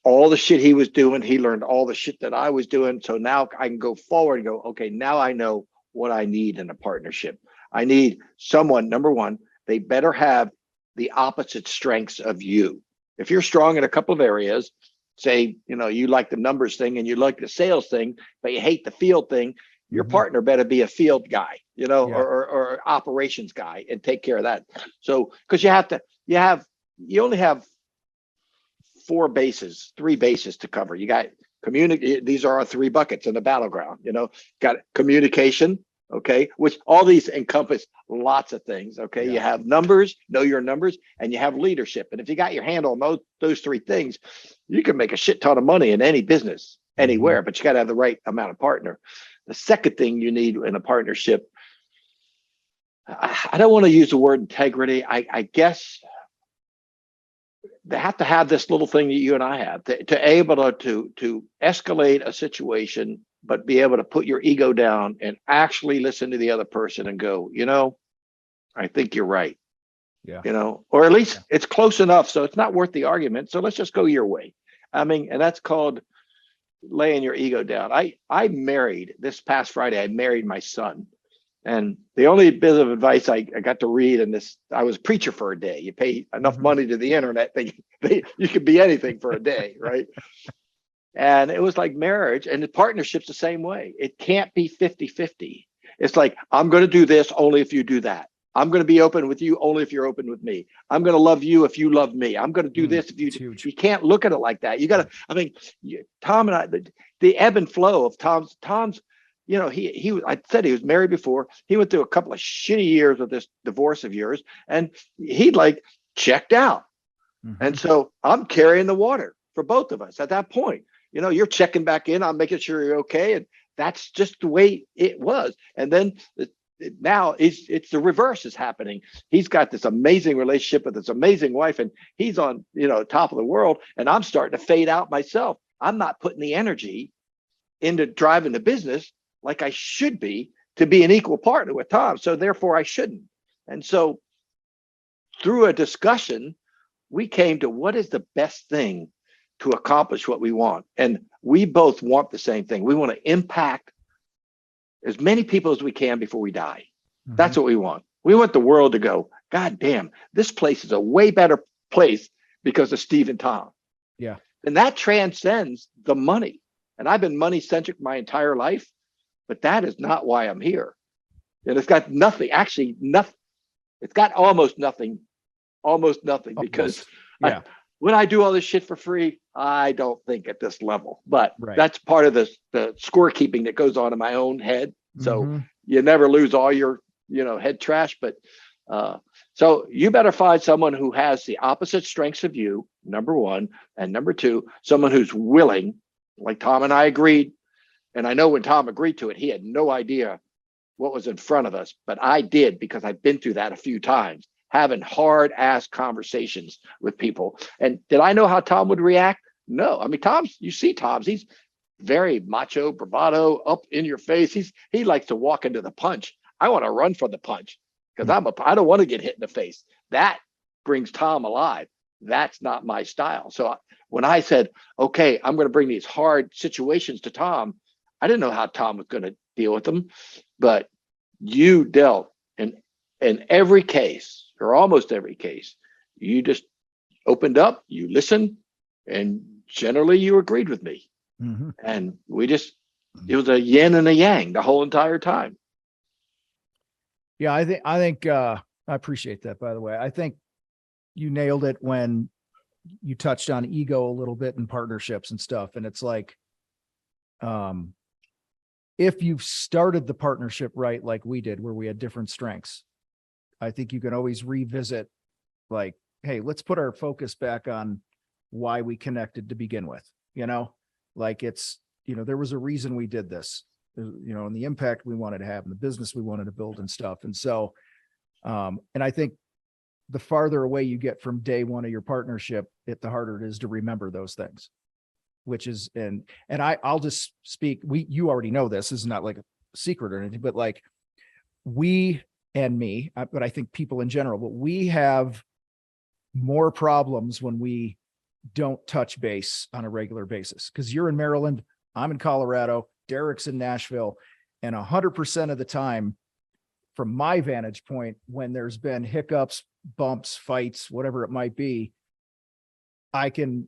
all the shit he was doing. He learned all the shit that I was doing. So now I can go forward and go, okay, now I know what I need in a partnership. I need someone, number one, they better have the opposite strengths of you. If you're strong in a couple of areas, say, you like the numbers thing and you like the sales thing, but you hate the field thing, your partner better be a field guy, or operations guy, and take care of that. So, because you only have three bases to cover. You got communicate. These are our three buckets in the battleground. Got communication. Okay, which all these encompass lots of things. Okay, you have numbers, know your numbers, and you have leadership. And if you got your handle on those three things, you can make a shit ton of money in any business, anywhere. But you got to have the right amount of partner. The second thing you need in a partnership, I don't want to use the word integrity. I guess they have to have this little thing that you and I have to able to escalate a situation, but be able to put your ego down and actually listen to the other person and go, I think you're right. Yeah. Or at least it's close enough so it's not worth the argument. So let's just go your way. I mean, and that's called laying your ego down. I married this past Friday, I married my son. And the only bit of advice I got to read in this, I was a preacher for a day. You pay enough money to the internet that you could be anything for a day, right? And it was like marriage, and the partnership's the same way. It can't be 50-50. It's like, I'm going to do this only if you do that. I'm going to be open with you only if you're open with me. I'm going to love you if you love me. I'm going to do this if you can't look at it like that. You got to, I mean, Tom and I, the ebb and flow of Tom's, I said he was married before. He went through a couple of shitty years with this divorce of yours, and he'd checked out. And so I'm carrying the water for both of us at that point. You're checking back in. I'm making sure you're okay. And that's just the way it was. And then now it's the reverse is happening. He's got this amazing relationship with this amazing wife, and he's on, top of the world. And I'm starting to fade out myself. I'm not putting the energy into driving the business like I should be to be an equal partner with Tom. So therefore I shouldn't. And so through a discussion, we came to what is the best thing to accomplish what we want. And we both want the same thing. We want to impact as many people as we can before we die. That's what we want. We want the world to go, God damn, this place is a way better place because of Steve and Tom. Yeah. And that transcends the money. And I've been money centric my entire life, but that is not why I'm here. And it's got nothing, actually nothing. It's got almost nothing because when I do all this shit for free, I don't think at this level, but that's part of the scorekeeping that goes on in my own head. So you never lose all your, head trash, but so you better find someone who has the opposite strengths of you, number one, and number two, someone who's willing, like Tom and I agreed. And I know when Tom agreed to it, he had no idea what was in front of us, but I did, because I've been through that a few times, having hard ass conversations with people. And did I know how Tom would react? No. I mean, you see Tom's, very macho, bravado, up in your face. He likes to walk into the punch. I want to run from the punch because I don't want to get hit in the face. That brings Tom alive. That's not my style. So when I said, okay, I'm going to bring these hard situations to Tom, I didn't know how Tom was going to deal with them, but you dealt in every case, or almost every case. You just opened up, you listened, and generally you agreed with me. Mm-hmm. And it was a yin and a yang the whole entire time. Yeah, I think I appreciate that, by the way. I think you nailed it when you touched on ego a little bit in partnerships and stuff. And it's like, if you've started the partnership right, like we did, where we had different strengths, I think you can always revisit, like, hey, let's put our focus back on why we connected to begin with, like it's, there was a reason we did this, and the impact we wanted to have and the business we wanted to build and stuff. And so, and I think the farther away you get from day one of your partnership, the harder it is to remember those things, which is, and I'll just speak, you already know this is not like a secret or anything, but like we and me, but I think people in general, but we have more problems when we don't touch base on a regular basis. Because you're in Maryland, I'm in Colorado, Derek's in Nashville, and 100% of the time, from my vantage point, when there's been hiccups, bumps, fights, whatever it might be, I can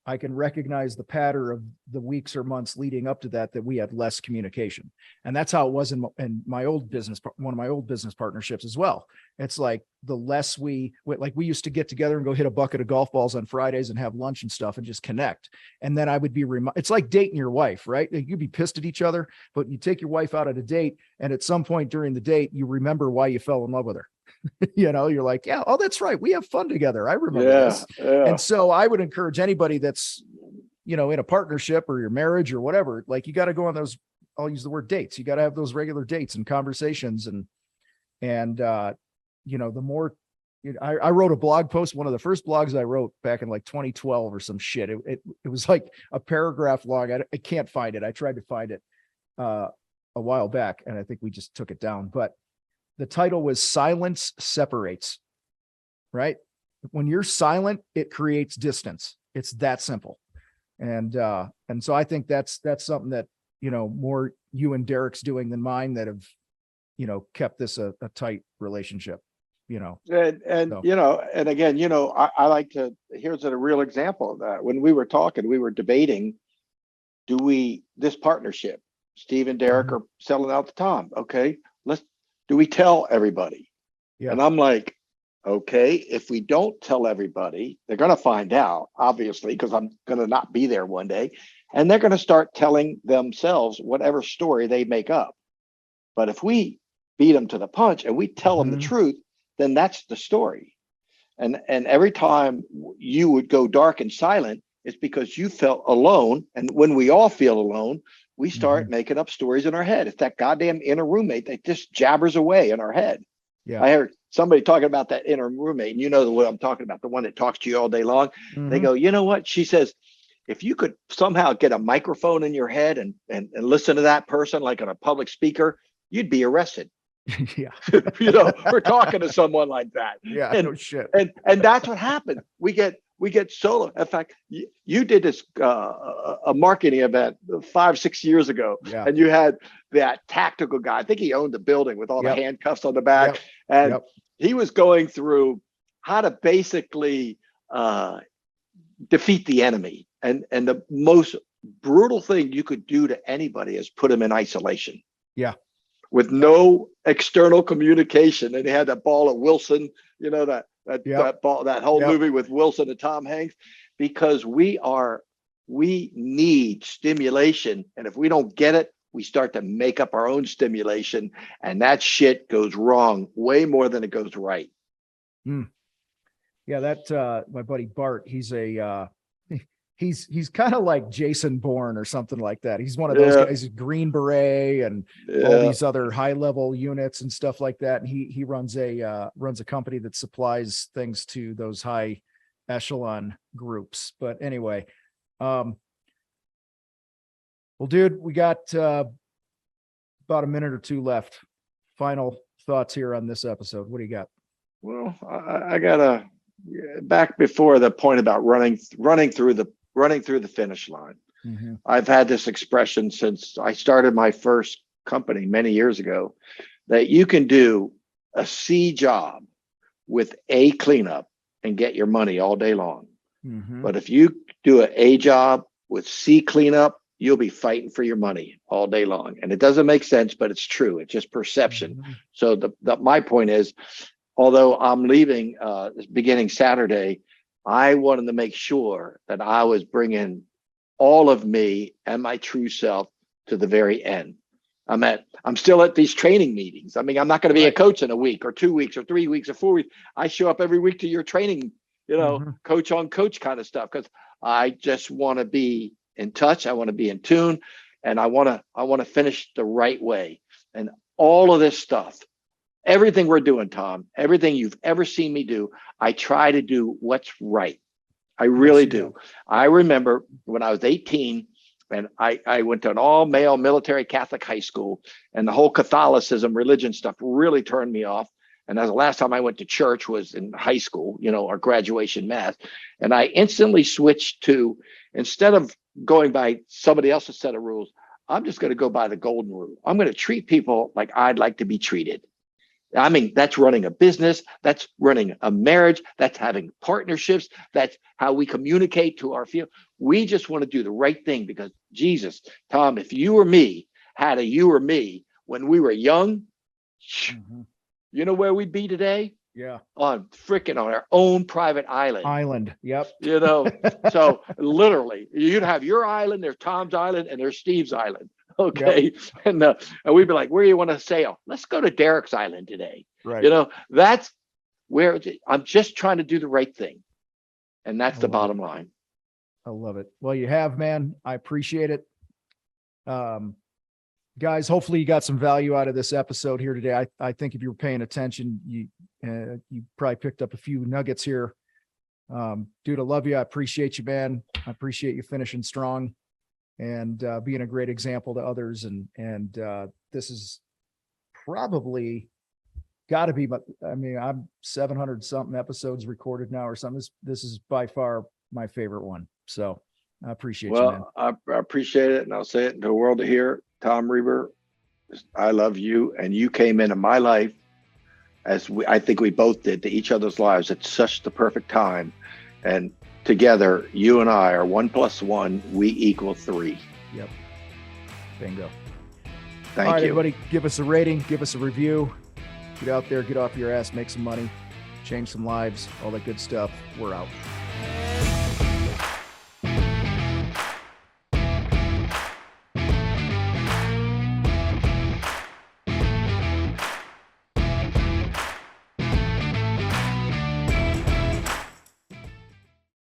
recognize the pattern of the weeks or months leading up to that we had less communication. And that's how it was in my old business, one of my old business partnerships as well. It's like the less we used to get together and go hit a bucket of golf balls on Fridays and have lunch and stuff and just connect. And then I would be it's like dating your wife, right? You'd be pissed at each other, but you take your wife out on a date, and at some point during the date, you remember why you fell in love with her. You're like, yeah, oh, that's right, we have fun together, I remember this. Yeah. And so I would encourage anybody that's in a partnership or your marriage or whatever, like, you got to go on those, I'll use the word dates, you got to have those regular dates and conversations. And the more, I wrote a blog post, one of the first blogs I wrote back in like 2012 or some shit. It was like a paragraph long. I can't find it. I tried to find it a while back, and I think we just took it down, but the title was Silence Separates, right? When you're silent, it creates distance. It's that simple. And so I think that's something that, more you and Derek's doing than mine, that have, kept this a tight relationship, And so. And again, I like to, here's a real example of that. When we were talking, we were debating, this partnership, Steve and Derek are selling out to Tom. Okay, do we tell everybody? Yeah. And I'm like, okay, if we don't tell everybody, they're going to find out, obviously, because I'm going to not be there one day. And they're going to start telling themselves whatever story they make up. But if we beat them to the punch and we tell them the truth, then that's the story. And every time you would go dark and silent, it's because you felt alone. And when we all feel alone, we start making up stories in our head. It's that goddamn inner roommate that just jabbers away in our head. Yeah. I heard somebody talking about that inner roommate, and you know what I'm talking about, the one that talks to you all day long. They go, you know what? She says, if you could somehow get a microphone in your head and listen to that person like on a public speaker, you'd be arrested. Yeah. We're talking to someone like that. Yeah, no shit. And that's what happened. We get solo. In fact, you did this a marketing event 5-6 years ago, and you had that tactical guy. I think he owned the building with all the handcuffs on the back, and he was going through how to basically defeat the enemy. And the most brutal thing you could do to anybody is put him in isolation. Yeah. With no external communication. And he had that ball at Wilson, that ball, that whole movie with Wilson and Tom Hanks, because we need stimulation. And if we don't get it, we start to make up our own stimulation, and that shit goes wrong way more than it goes right. Yeah. That, my buddy Bart, he's he's kind of like Jason Bourne or something like that. He's one of those guys, Green Beret and all these other high level units and stuff like that. And he runs a company that supplies things to those high echelon groups. But anyway, well, Well, dude, we got about a minute or two left. Final thoughts here on this episode. What do you got? Well, I gotta back before the point about running through the finish line. Mm-hmm. I've had this expression since I started my first company many years ago, that you can do a C job with A cleanup and get your money all day long. Mm-hmm. But if you do an A job with C cleanup, you'll be fighting for your money all day long. And it doesn't make sense, but it's true. It's just perception. Mm-hmm. So my point is, although I'm leaving beginning Saturday, I wanted to make sure that I was bringing all of me and my true self to the very end. I'm still at these training meetings. I mean, I'm not going to be a coach in a week or 2 weeks or 3 weeks or 4 weeks. I show up every week to your training, Mm-hmm. coach on coach kind of stuff, because I just want to be in touch. I want to be in tune, and I want to finish the right way. And all of this stuff, everything we're doing, Tom, everything you've ever seen me do, I try to do what's right. I really do. I remember when I was 18, and I went to an all-male military Catholic high school, and the whole Catholicism, religion stuff really turned me off. And that's the last time I went to church was in high school, our graduation mass. And I instantly switched to, instead of going by somebody else's set of rules, I'm just going to go by the golden rule. I'm going to treat people like I'd like to be treated. I mean, that's running a business, that's running a marriage, that's having partnerships, that's how we communicate to our field. We just want to do the right thing, because Jesus, Tom, if you or me had a you or me when we were young, Mm-hmm. you know where we'd be today? Yeah. On our own private island. Yep. So literally you'd have your island, there's Tom's island, and there's Steve's island. Okay. Yep. And we'd be like, where do you want to sail? Let's go to Derek's island today. Right. That's where I'm just trying to do the right thing. And that's the bottom line. I love it. Well, you have, man. I appreciate it. Guys, hopefully you got some value out of this episode here today. I think if you were paying attention, you probably picked up a few nuggets here. Dude, I love you. I appreciate you, man. I appreciate you finishing strong and being a great example to others. And this is probably got to be, I'm 700 something episodes recorded now or something. This is by far my favorite one. So I appreciate you, man. I appreciate it. And I'll say it to the world to hear. Tom Reber, I love you, and you came into my life, as I think we both did, to each other's lives at such the perfect time. And together, you and I are 1 + 1, we equal 3. Yep. Bingo. Thank All right, you. everybody, give us a rating, give us a review. Get out there, get off your ass, make some money, change some lives, all that good stuff. We're out.